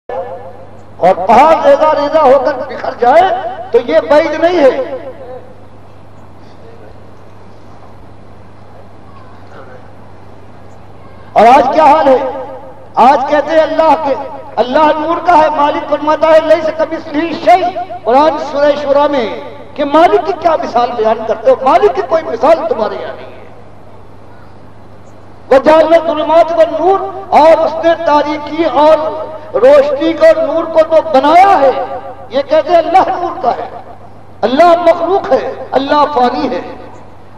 اور پہاڑ ریزہ ریزہ ہو کر بکھر جائے تو یہ بعید نہیں ہے. اور آج کیا حال ہے؟ آج کہتے ہیں اللہ نور کا ہے. مالک فرماتا ہے لیس کمثلہ شیء، قرآن سورہ شورى میں، کہ مالک کی کیا مثال بیان کرتے ہو؟ مالک کی کوئی مثال تمہارے یہاں نہیں ہے. وجعلنا الظلمات والنور، اور اس نے تاریکی اور روشنی کو نور کو تو بنایا ہے. یہ کہتے ہیں اللہ نور کا ہے، اللہ مخلوق ہے، اللہ فانی ہے.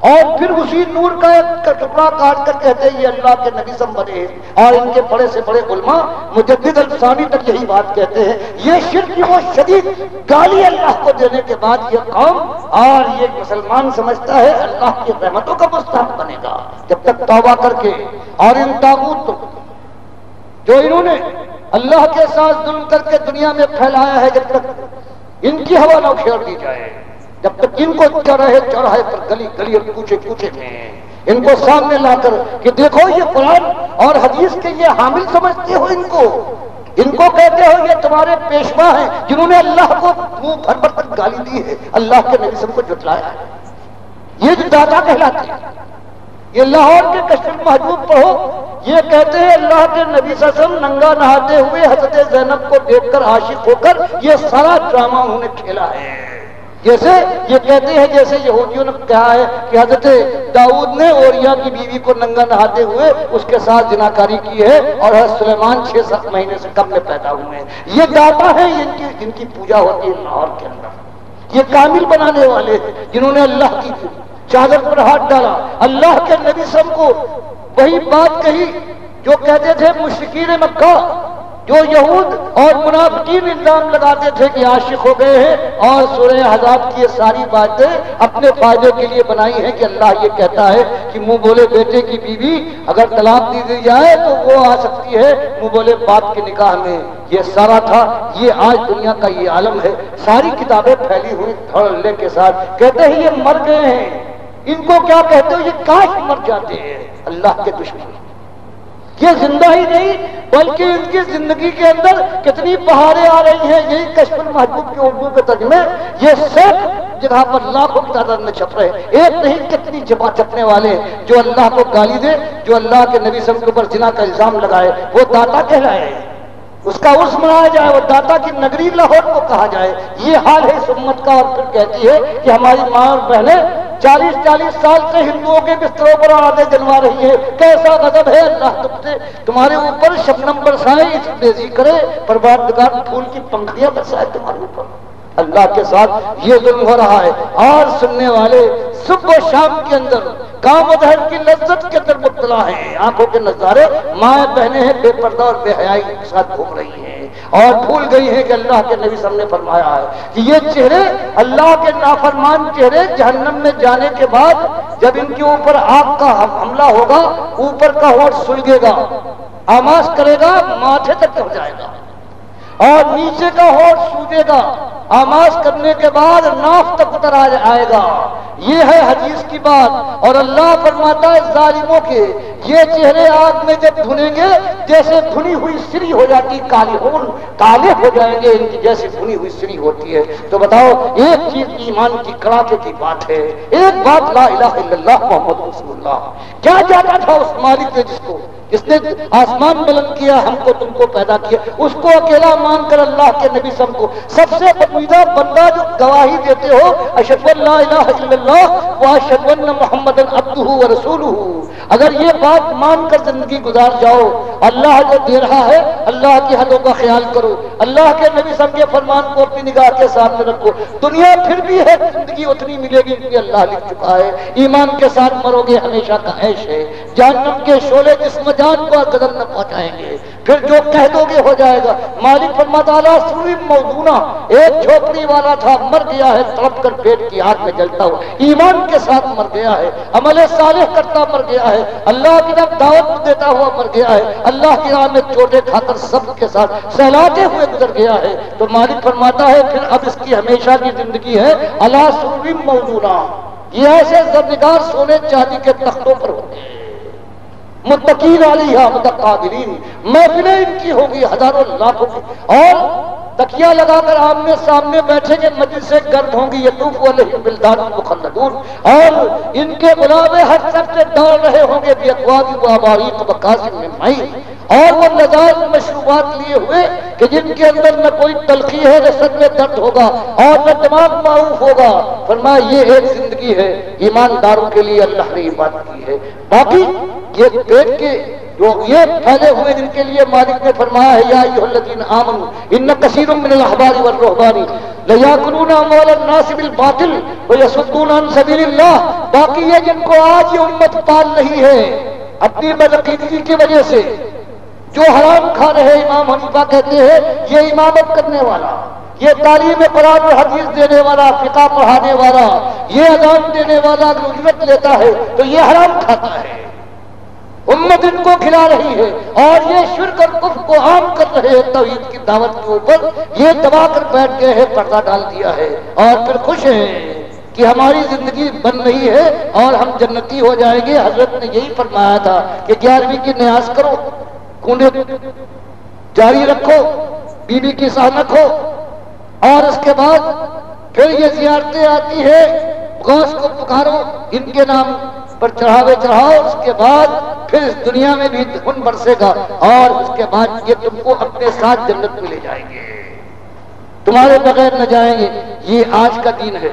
اور پھر اسی نور کا ایک ٹکڑا کاٹ کر کہتے ہیں یہ اللہ کے نبی سم بنے ہیں. اور ان کے بڑے سے بڑے علماء مجدد الثانی تک یہی بات کہتے ہیں. یہ شرک کی وہ شدید گالی اللہ کو دینے کے بعد یہ قوم اور یہ مسلمان سمجھتا ہے اللہ کی رحمتوں کا مستحق بنے گا جب تک توبہ کر کے. اور ان طاغوت جو انہوں نے اللہ کے ساتھ ظلم کر کے دنیا میں پھیلایا ہے، جب تک ان کی ہوا نہ کھیڑ دی جائے، جب تک ان کو چوراہے چوراہے پر گلی گلی اور کوچے کوچے میں ان کو سامنے لا کر کہ دیکھو یہ قرآن اور حدیث کے یہ حامل سمجھتے ہو، ان کو کہتے ہو یہ تمہارے پیشوا ہیں جنہوں نے اللہ کو منہ بھر بھر تک گالی دی ہے، اللہ کے نبی سب کو جھٹلایا ہے. یہ جو دادا کہلاتے ہیں، یہ لاہور کے کشف المحجوب پڑھو، یہ کہتے ہیں اللہ کے نبی صلی اللہ علیہ وسلم ننگا نہاتے ہوئے حضرت زینب کو دیکھ کر عاشق ہو کر یہ سارا ڈرامہ انہوں نے کھیلا ہے. جیسے یہ کہتے ہیں جیسے یہودیوں نے کہا ہے کہ حضرت داؤد نے اوریا کی بیوی کو ننگا نہاتے ہوئے اس کے ساتھ زناکاری کی ہے، اور حضرت سلیمان 6-7 مہینے سے کم میں پیدا ہوئے ہیں. یہ داتا ہے جن کی پوجا ہوتی ہے لاہور کے اندر. یہ کامل بنانے والے جنہوں نے اللہ کی چادر پر ہاتھ ڈالا، اللہ کے نبی سب کو وہی بات کہی جو کہتے تھے مشرکین مکہ، جو یہود اور منافقین الزام لگاتے تھے کہ عاشق ہو گئے ہیں. اور سورہ احزاب کی یہ ساری باتیں اپنے فائدے کے لیے بنائی ہیں کہ اللہ یہ کہتا ہے کہ منہ بولے بیٹے کی بیوی اگر طلاق دی دی جائے تو وہ آ سکتی ہے منہ بولے باپ کے نکاح میں. یہ سارا تھا. یہ آج دنیا کا یہ عالم ہے. ساری کتابیں پھیلی ہوئی دھڑ اللہ کے ساتھ کہتے ہیں یہ مر گئے ہیں. ان کو کیا کہتے ہو؟ یہ کاش مر جاتے ہیں اللہ کے دشمن. یہ زندہ ہی نہیں بلکہ ان کی زندگی کے اندر کتنی بہاریں آ رہی ہیں. یہی کشف المحجوب کے اردو کے ترجمے یہ سب جگہ پر لاکھوں کی تعداد میں چھپ رہے ہیں. ایک نہیں کتنی جگہ چھپنے والے جو اللہ کو گالی دے، جو اللہ کے نبی صلی اللہ علیہ وسلم کے اوپر زنا کا الزام لگائے، وہ داتا کہلائے، اس کا عرس منایا جائے، وہ داتا کی نگری لاہور کو کہا جائے. یہ حال ہے اس امت کا. اور پھر کہتی ہے کہ ہماری ماں اور بہنیں 40 سال سے ہندوؤں کے بستروں پر آتے جلوا رہی ہے. کیسا غضب ہے اللہ تم سے، تمہارے اوپر شبنم برسائے، اس بیزی کرے، پروردگار پھول کی پنکھڑیاں برسائے تمہارے اوپر. اللہ کے ساتھ یہ ظلم ہو رہا ہے. اور سننے والے صبح و شام کے اندر کام و دہر کی لذت کے اندر مبتلا ہیں. آنکھوں کے نظارے مائیں بہنیں ہیں بے پردہ اور بے حیائی کے ساتھ گھوم رہی ہیں اور بھول گئی ہیں کہ اللہ کے نبی صلی اللہ علیہ وسلم نے فرمایا ہے کہ یہ چہرے اللہ کے نافرمان چہرے جہنم میں جانے کے بعد جب ان کے اوپر آگ کا حملہ ہوگا، اوپر کا ہونٹ سلگے گا، آماس کرے گا، ماتھے تک ہو جائے گا، اور نیچے کا ہونٹ سوجے گا، آماس کرنے کے بعد ناف تک اتر آئے گا. یہ ہے حدیث کی بات. اور اللہ فرماتا ہے ظالموں کے یہ چہرے آگ میں جب دھنیں گے جیسے دھنی ہوئی سری ہو جاتی، کالے ہو جائیں گے ان کی جیسے دھنی ہوئی سری ہوتی ہے. تو بتاؤ ایک چیز ایمان کی کڑاکے کی بات ہے، ایک بات لا الہ الا اللہ محمد رسول اللہ. کیا جاتا تھا اس مالک نے جس نے آسمان بلند کیا، ہم کو تم کو پیدا کیا، اس کو اکیلا مان کر اللہ کے نبی سب کو سب سے پسندیدہ بندہ جو گواہی دیتے ہو اشہد ان لا الہ الا اللہ واشہد ان محمد عبدہ ورسولہ. اگر یہ بات مان کر زندگی گزار جاؤ، اللہ جو دے رہا ہے اللہ کی حدوں کا خیال کرو، اللہ کے نبی سب کے فرمان کو اپنی نگاہ کے سامنے رکھو. دنیا پھر بھی ہے، زندگی اتنی ملے گی کہ اللہ لکھ چکا ہے. ایمان کے ساتھ مرو گے ہمیشہ کا عیش ہے. جہنم کے شعلے جسم جان کو قدم نہ پہنچائیں گے. پھر جو کہہ دو گے ہو جائے گا. مالک فرماتا ہے سوری موزونہ، ایک جھوپڑی والا تھا، مر گیا ہے تڑپ کر پیٹ کی آگ میں جلتا ہوا، ایمان کے ساتھ مر گیا ہے، عمل صالح کرتا مر گیا ہے، اللہ کی طرف دعوت دیتا ہوا مر گیا ہے، اللہ کی راہ میں چوٹے کھا کر سب کے ساتھ سہلاتے ہوئے گزر گیا ہے. تو مالک فرماتا ہے پھر اب اس کی ہمیشہ کی زندگی ہے علی سرور موزونہ. یہ ایسے زرنگار سونے چاندی کے تختوں پر ہوتے ہیں. متقین علیہا متقابلین، محفلیں ان کی ہوگی ہزاروں لاکھوں کی، اور تکیہ لگا کر آمنے سامنے بیٹھے گے، مجلسیں گرد ہوں گی، یطوف علیہم ولدان مخلدون، اور ان کے غلامیں ہر طرف سے دوڑ رہے ہوں گے باکواب و اباریق و کاسٍ من معین، اور وہ لذائذ مشروبات لیے ہوئے کہ جن کے اندر نہ کوئی تلخی ہے، نہ سر میں درد ہوگا اور نہ دماغ معروف ہوگا۔ فرمایا یہ ایک زندگی ہے ایمانداروں کے لیے اللہ نے یہ بات کی ہے۔ باقی یہ پیٹ کے جو یہ پھیلے ہوئے جن کے لیے مالک نے فرمایا ہے یا ایھا الذین آمنوا ان کثیر من الاحبار والرہبان لیاکلون اموال الناس بالباطل ویصدون عن سبیل اللہ، باقی یہ جن کو آج یہ امت پال رہی ہے اپنی بدعقیدگی کی وجہ سے، جو حرام کھا رہے، امام حنیفہ کہتے ہیں یہ امامت کرنے والا، یہ تعلیم قرآن و حدیث دینے والا، فقہ پڑھانے والا، یہ اذان دینے والا اگر اجرت لیتا ہے تو یہ حرام کھاتا ہے، امت ان کو کھلا رہی ہے، اور یہ شرک اور کفر کو عام کر رہے ہیں توحید کی دعوت کے اوپر، یہ دبا کر بیٹھ گئے ہیں، پردہ ڈال دیا ہے، اور پھر خوش ہیں کہ ہماری زندگی بن رہی ہے اور ہم جنتی ہو جائیں گے۔ حضرت نے یہی فرمایا تھا کہ 11ویں کی نیاز کرو، کنڈے جاری رکھو، بیوی کی سہنت ہو، اور اس کے بعد پھر یہ زیارتیں آتی ہے، غوث کو پکارو، ان کے نام پر چڑھاوے چڑھاؤ، اس کے بعد پھر اس دنیا میں بھی خون برسے گا، اور اس کے بعد یہ تم کو اپنے ساتھ جنت میں لے جائیں گے، تمہارے بغیر نہ جائیں گے۔ یہ آج کا دین ہے۔